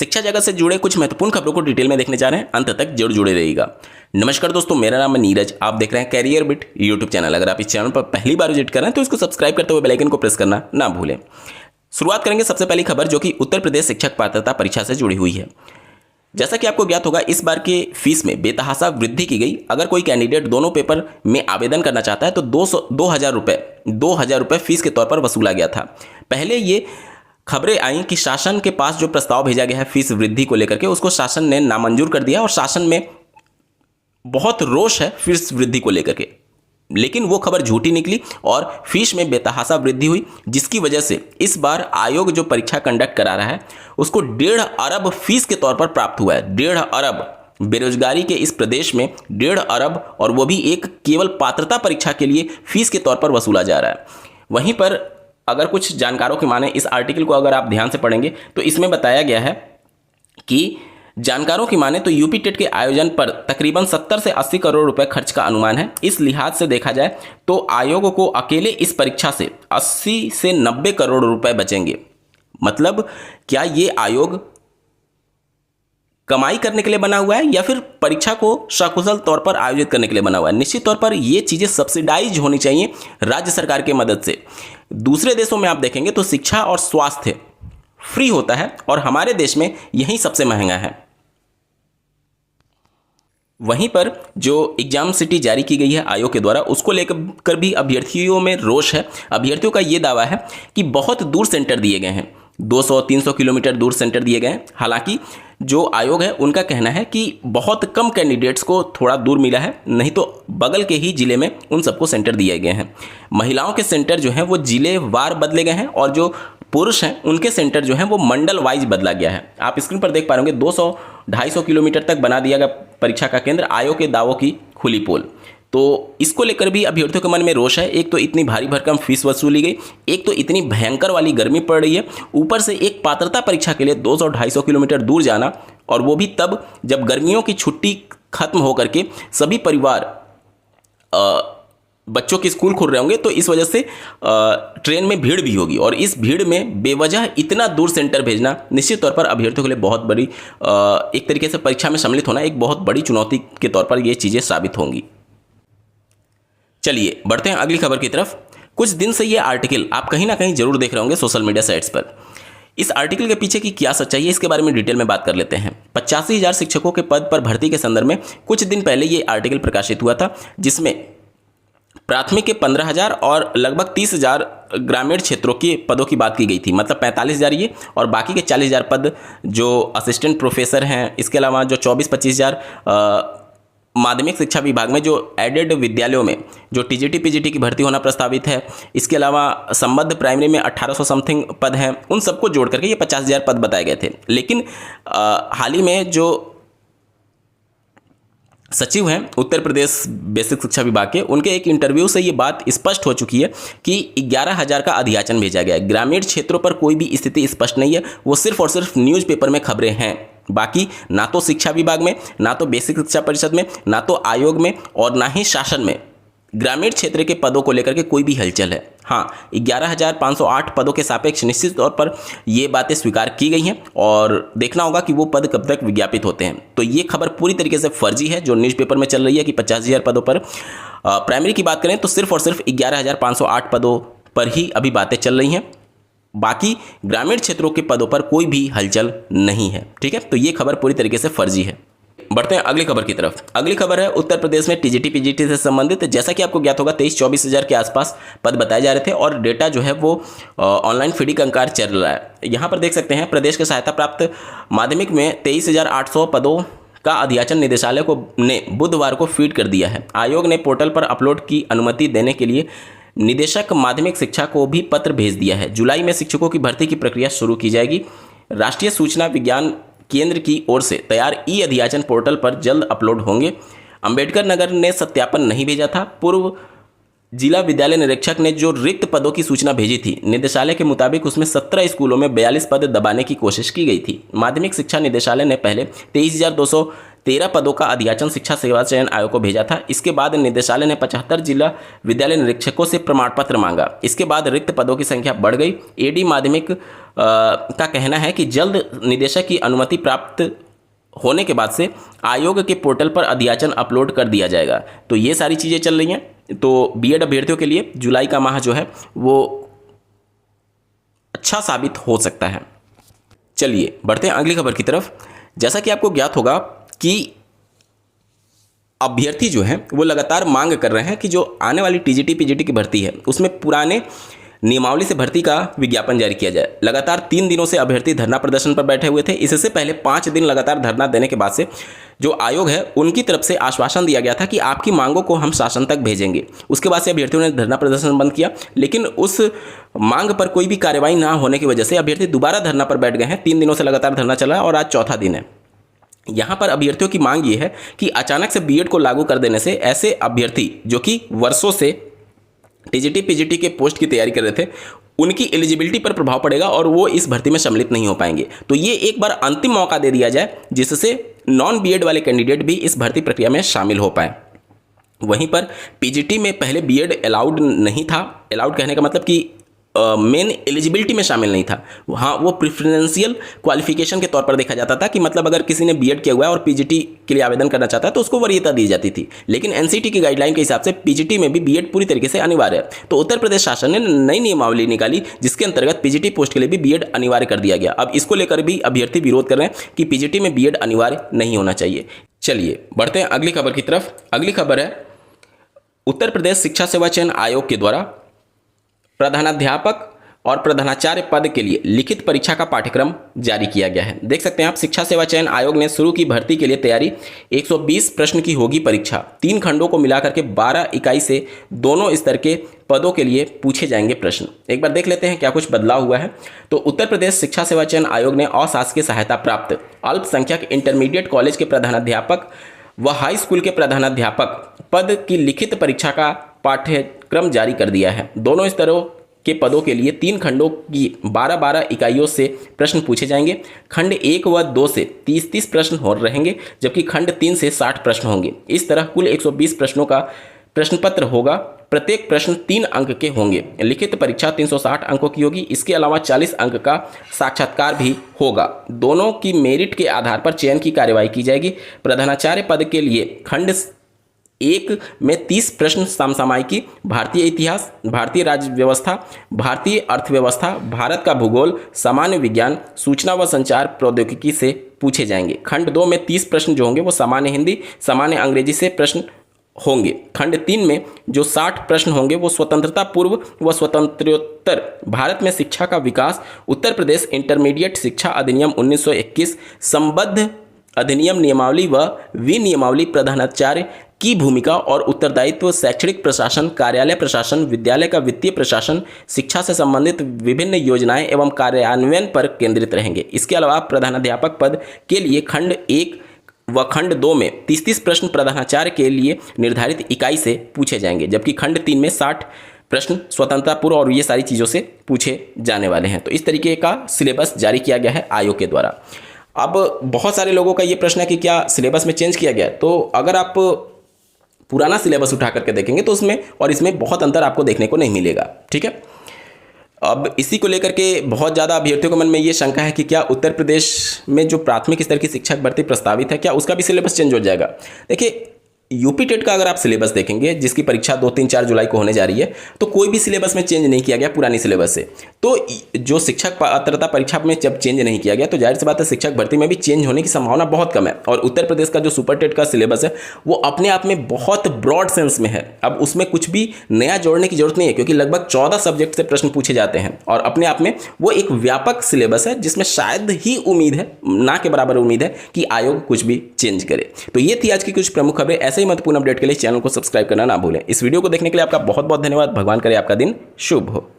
शिक्षा जगत से जुड़े कुछ महत्वपूर्ण खबरों को डिटेल में देखने जा रहे हैं, अंत तक जरूर जुड़े रहिएगा। नमस्कार दोस्तों, मेरा नाम है नीरज। आप देख रहे हैं कैरियर बिट यूट्यूब चैनल। अगर आप इस चैनल पर पहली बार विजिट कर रहे हैं तो इसको सब्सक्राइब करते हुए बेल आइकन को प्रेस करना ना भूलें। शुरुआत करेंगे सबसे पहली खबर, जो कि उत्तर प्रदेश शिक्षक पात्रता परीक्षा से जुड़ी हुई है। जैसा कि आपको ज्ञात होगा, इस बार के फीस में बेतहाशा वृद्धि की गई। अगर कोई कैंडिडेट दोनों पेपर में आवेदन करना चाहता है तो 2,000 रुपये फीस के तौर पर वसूला गया था। पहले ये खबरें आई कि शासन के पास जो प्रस्ताव भेजा गया है फीस वृद्धि को लेकर के, उसको शासन ने नामंजूर कर दिया और शासन में बहुत रोष है फीस वृद्धि को लेकर के। लेकिन वो खबर झूठी निकली और फीस में बेतहाशा वृद्धि हुई, जिसकी वजह से इस बार आयोग जो परीक्षा कंडक्ट करा रहा है उसको 1.5 अरब फीस के तौर पर प्राप्त हुआ है। 1.5 अरब बेरोजगारी के इस प्रदेश में 1.5 अरब, और वो भी एक केवल पात्रता परीक्षा के लिए फीस के तौर पर वसूला जा रहा है। वहीं पर अगर कुछ जानकारों की माने, इस आर्टिकल को अगर आप ध्यान से पढ़ेंगे तो इसमें बताया गया है कि जानकारों की माने तो यूपी टेट के आयोजन पर तकरीबन 70 से 80 करोड़ रुपए खर्च का अनुमान है। इस लिहाज से देखा जाए तो आयोग को अकेले इस परीक्षा से 80 से 90 करोड़ रुपए बचेंगे। मतलब क्या ये आयोग कमाई करने के लिए बना हुआ है या फिर परीक्षा को सकुशल तौर पर आयोजित करने के लिए बना हुआ है? निश्चित तौर पर ये चीज़ें सब्सिडाइज होनी चाहिए राज्य सरकार की मदद से। दूसरे देशों में आप देखेंगे तो शिक्षा और स्वास्थ्य फ्री होता है और हमारे देश में यही सबसे महंगा है। वहीं पर जो एग्जाम सिटी जारी की गई है आयोग के द्वारा, उसको लेकर भी अभ्यर्थियों में रोष है। अभ्यर्थियों का ये दावा है कि बहुत दूर सेंटर दिए गए हैं, 200-300 किलोमीटर दूर सेंटर दिए गए हैं। हालांकि जो आयोग है उनका कहना है कि बहुत कम कैंडिडेट्स को थोड़ा दूर मिला है, नहीं तो बगल के ही जिले में उन सबको सेंटर दिए गए हैं। महिलाओं के सेंटर जो हैं वो जिले वार बदले गए हैं और जो पुरुष हैं उनके सेंटर जो हैं वो मंडल वाइज बदला गया है। आप स्क्रीन पर देख पा रहे होंगे 200-250 किलोमीटर तक बना दिया गया परीक्षा का केंद्र। आयोग के दावों की खुली पोल। तो इसको लेकर भी अभ्यर्थियों के मन में रोष है। एक तो इतनी भारी भरकम फीस वसूली गई, एक तो इतनी भयंकर वाली गर्मी पड़ रही है, ऊपर से एक पात्रता परीक्षा के लिए 200-250 किलोमीटर दूर जाना, और वो भी तब जब गर्मियों की छुट्टी खत्म होकर के सभी परिवार बच्चों के स्कूल खुल रहे होंगे। तो इस वजह से ट्रेन में भीड़ भी होगी, और इस भीड़ में बेवजह इतना दूर सेंटर भेजना निश्चित तौर पर अभ्यर्थियों के लिए बहुत बड़ी एक तरीके से परीक्षा में सम्मिलित होना एक बहुत बड़ी चुनौती के तौर पर ये चीज़ें साबित होंगी। चलिए बढ़ते हैं अगली खबर की तरफ। कुछ दिन से ये आर्टिकल आप कहीं ना कहीं जरूर देख रहे होंगे सोशल मीडिया साइट्स पर। इस आर्टिकल के पीछे की क्या सच्चाई है, इसके बारे में डिटेल में बात कर लेते हैं। 85,000 शिक्षकों के पद पर भर्ती के संदर्भ में कुछ दिन पहले ये आर्टिकल प्रकाशित हुआ था, जिसमें प्राथमिक के 15,000 और लगभग 30,000 ग्रामीण क्षेत्रों के पदों की बात की गई थी। मतलब 45,000 ये, और बाकी के 40,000 पद जो असिस्टेंट प्रोफेसर हैं, इसके अलावा जो 24-25,000 माध्यमिक शिक्षा विभाग में जो एडेड विद्यालयों में जो टीजीटी पीजीटी की भर्ती होना प्रस्तावित है, इसके अलावा संबद्ध प्राइमरी में 1800 समथिंग पद हैं, उन सबको जोड़ करके ये 50,000 पद बताए गए थे। लेकिन हाल ही में जो सचिव हैं उत्तर प्रदेश बेसिक शिक्षा विभाग के, उनके एक इंटरव्यू से ये बात स्पष्ट हो चुकी है कि 11,000 का अधियाचन भेजा गया है। ग्रामीण क्षेत्रों पर कोई भी स्थिति स्पष्ट नहीं है, वो सिर्फ और सिर्फ न्यूज़पेपर में खबरें हैं। बाकी ना तो शिक्षा विभाग में, ना तो बेसिक शिक्षा परिषद में, ना तो आयोग में, और ना ही शासन में ग्रामीण क्षेत्र के पदों को लेकर के कोई भी हलचल है। हाँ, 11,508 पदों के सापेक्ष निश्चित तौर पर ये बातें स्वीकार की गई हैं, और देखना होगा कि वो पद कब तक विज्ञापित होते हैं। तो ये खबर पूरी तरीके से फर्जी है जो न्यूज़पेपर में चल रही है कि 50,000 पदों पर। प्राइमरी की बात करें तो सिर्फ और सिर्फ 11,508 पदों पर ही अभी बातें चल रही हैं। बाकी ग्रामीण क्षेत्रों के पदों पर कोई भी हलचल नहीं है। ठीक है, तो ये खबर पूरी तरीके से फर्जी है। बढ़ते हैं अगली खबर की तरफ। अगली खबर है उत्तर प्रदेश में टीजीटी पीजीटी से संबंधित। जैसा कि आपको ज्ञात होगा 23-24 के आसपास पद बताए जा रहे थे, और डेटा जो है वो ऑनलाइन फीडिंग का अंकार चल रहा है। यहाँ पर देख सकते हैं प्रदेश के सहायता प्राप्त माध्यमिक में 23,800 पदों का अधियाचन निदेशालय ने बुधवार को फीड कर दिया है। आयोग ने पोर्टल पर अपलोड की अनुमति देने के लिए निदेशक माध्यमिक शिक्षा को भी पत्र भेज दिया है। जुलाई में शिक्षकों की भर्ती की प्रक्रिया शुरू की जाएगी। राष्ट्रीय सूचना विज्ञान केंद्र की ओर से तैयार ई अधियाचन पोर्टल पर जल्द अपलोड होंगे। अंबेडकर नगर ने सत्यापन नहीं भेजा था। पूर्व जिला विद्यालय निरीक्षक ने जो रिक्त पदों की सूचना भेजी थी, निदेशालय के मुताबिक उसमें 17 स्कूलों में 42 पद दबाने की कोशिश की गई थी। माध्यमिक शिक्षा निदेशालय ने पहले 13 पदों का अधियाचन शिक्षा सेवा चयन आयोग को भेजा था। इसके बाद निदेशालय ने 75 जिला विद्यालय निरीक्षकों से प्रमाण पत्र मांगा। इसके बाद रिक्त पदों की संख्या बढ़ गई। एडी माध्यमिक का कहना है कि जल्द निदेशक की अनुमति प्राप्त होने के बाद से आयोग के पोर्टल पर अधियाचन अपलोड कर दिया जाएगा। तो ये सारी चीज़ें चल रही हैं। तो बीएड अभ्यर्थियों के लिए जुलाई का माह जो है वो अच्छा साबित हो सकता है। चलिए बढ़ते हैं अगली खबर की तरफ। जैसा कि आपको ज्ञात होगा कि अभ्यर्थी जो हैं वो लगातार मांग कर रहे हैं कि जो आने वाली टीजीटी पीजीटी की भर्ती है उसमें पुराने नियमावली से भर्ती का विज्ञापन जारी किया जाए। लगातार 3 दिनों से अभ्यर्थी धरना प्रदर्शन पर बैठे हुए थे। इससे पहले 5 दिन लगातार धरना देने के बाद से जो आयोग है उनकी तरफ से आश्वासन दिया गया था कि आपकी मांगों को हम शासन तक भेजेंगे। उसके बाद से अभ्यर्थियों ने धरना प्रदर्शन बंद किया, लेकिन उस मांग पर कोई भी कार्रवाई ना होने की वजह से अभ्यर्थी दोबारा धरना पर बैठ गए हैं। 3 दिनों से लगातार धरना चला है और आज चौथा दिन है। यहाँ पर अभ्यर्थियों की मांग ये है कि अचानक से बीएड को लागू कर देने से ऐसे अभ्यर्थी जो कि वर्षों से टीजीटी पीजीटी के पोस्ट की तैयारी कर रहे थे उनकी एलिजिबिलिटी पर प्रभाव पड़ेगा और वो इस भर्ती में सम्मिलित नहीं हो पाएंगे। तो ये एक बार अंतिम मौका दे दिया जाए जिससे नॉन बीएड वाले कैंडिडेट भी इस भर्ती प्रक्रिया में शामिल हो पाए। वहीं पर पीजीटी में पहले बीएड अलाउड नहीं था। अलाउड कहने का मतलब कि मेन एलिजिबिलिटी में शामिल नहीं था। हाँ, वो प्रेफरेंशियल क्वालिफिकेशन के तौर पर देखा जाता था कि मतलब अगर किसी ने बीएड किया हुआ है और पीजीटी के लिए आवेदन करना चाहता है तो उसको वरीयता दी जाती थी। लेकिन एनसीटी की गाइडलाइन के हिसाब से पीजीटी में भी बीएड पूरी तरीके से अनिवार्य है। तो उत्तर प्रदेश शासन ने नई नियमावली निकाली जिसके अंतर्गत पीजीटी पोस्ट के लिए भी बीएड अनिवार्य कर दिया गया। अब इसको लेकर भी अभ्यर्थी विरोध कर रहे हैं कि पीजीटी में बीएड अनिवार्य नहीं होना चाहिए। चलिए बढ़ते हैं अगली खबर की तरफ। अगली खबर है उत्तर प्रदेश शिक्षा सेवा चयन आयोग के द्वारा प्रधानाध्यापक और प्रधानाचार्य पद के लिए लिखित परीक्षा का पाठ्यक्रम जारी किया गया है। देख सकते हैं आप, शिक्षा सेवा चयन आयोग ने शुरू की भर्ती के लिए तैयारी। 120 प्रश्न की होगी परीक्षा। 3 खंडों को मिलाकर के 12 इकाई से दोनों स्तर के पदों के लिए पूछे जाएंगे प्रश्न। एक बार देख लेते हैं क्या कुछ बदलाव हुआ है। तो उत्तर प्रदेश शिक्षा सेवा चयन आयोग ने अशासकीय सहायता प्राप्त अल्पसंख्यक इंटरमीडिएट कॉलेज के प्रधानाध्यापक व हाई स्कूल के प्रधानाध्यापक पद की लिखित परीक्षा का पाठ्यक्रम जारी कर दिया है। दोनों स्तरों के पदों के लिए 3 खंडों की 12-12 इकाइयों से प्रश्न पूछे जाएंगे। खंड 1 व 2 से 30-30 प्रश्न हो रहेंगे, जबकि खंड 3 से 60 प्रश्न होंगे। इस तरह कुल 120 प्रश्नों का प्रश्न पत्र होगा। प्रत्येक प्रश्न 3 अंक के होंगे। लिखित परीक्षा 360 अंकों की होगी। इसके अलावा 40 अंक का साक्षात्कार भी होगा। दोनों की मेरिट के आधार पर चयन की कार्यवाही की जाएगी। प्रधानाचार्य पद के लिए खंड 1 में 30 प्रश्न समसामयिकी, भारतीय इतिहास, भारतीय राज्य व्यवस्था, भारतीय अर्थव्यवस्था, भारत का भूगोल, सामान्य विज्ञान, सूचना व संचार प्रौद्योगिकी से पूछे जाएंगे। खंड 2 में 30 प्रश्न जो होंगे वो सामान्य हिंदी, सामान्य अंग्रेजी से प्रश्न होंगे। खंड 3 में जो 60 प्रश्न होंगे वो स्वतंत्रता पूर्व व स्वतंत्रोत्तर भारत में शिक्षा का विकास, उत्तर प्रदेश इंटरमीडिएट शिक्षा अधिनियम 1921, संबद्ध अधिनियम नियमावली व विनियमावली, प्रधानाचार्य की भूमिका और उत्तरदायित्व, शैक्षणिक प्रशासन, कार्यालय प्रशासन, विद्यालय का वित्तीय प्रशासन, शिक्षा से संबंधित विभिन्न योजनाएं एवं कार्यान्वयन पर केंद्रित रहेंगे। इसके अलावा प्रधानाध्यापक पद के लिए खंड 1 व खंड 2 में 30-30 प्रश्न प्रधानाचार्य के लिए निर्धारित इकाई से पूछे जाएंगे, जबकि खंड 3 में 60 प्रश्न स्वतंत्रता पूर्व और ये सारी चीज़ों से पूछे जाने वाले हैं। तो इस तरीके का सिलेबस जारी किया गया है आयोग के द्वारा। अब बहुत सारे लोगों का ये प्रश्न है कि क्या सिलेबस में चेंज किया गया? तो अगर आप पुराना सिलेबस उठा करके देखेंगे तो उसमें और इसमें बहुत अंतर आपको देखने को नहीं मिलेगा। ठीक है, अब इसी को लेकर के बहुत ज़्यादा अभ्यर्थियों के मन में ये शंका है कि क्या उत्तर प्रदेश में जो प्राथमिक स्तर की शिक्षक भर्ती प्रस्तावित है क्या उसका भी सिलेबस चेंज हो जाएगा? देखिए, यूपी टेट का अगर आप सिलेबस देखेंगे जिसकी परीक्षा 2, 3, 4 जुलाई को होने जा रही है, तो कोई भी सिलेबस में चेंज नहीं किया गया पुरानी सिलेबस से। तो जो शिक्षक पात्रता परीक्षा में जब चेंज नहीं किया गया तो जाहिर सी बात है शिक्षक भर्ती में भी चेंज होने की संभावना बहुत कम है। और उत्तर प्रदेश का जो सुपर टेट का सिलेबस है वो अपने आप में बहुत ब्रॉड सेंस में है। अब उसमें कुछ भी नया जोड़ने की जरूरत नहीं है, क्योंकि लगभग 14 सब्जेक्ट से प्रश्न पूछे जाते हैं और अपने आप में वो एक व्यापक सिलेबस है जिसमें शायद ही उम्मीद है, ना के बराबर उम्मीद है कि आयोग कुछ भी चेंज करे। तो ये थी आज की कुछ प्रमुख खबरें। ऐसे ही महत्वपूर्ण अपडेट के लिए चैनल को सब्सक्राइब करना ना भूलें। इस वीडियो को देखने के लिए आपका बहुत बहुत धन्यवाद। भगवान करे आपका दिन शुभ हो।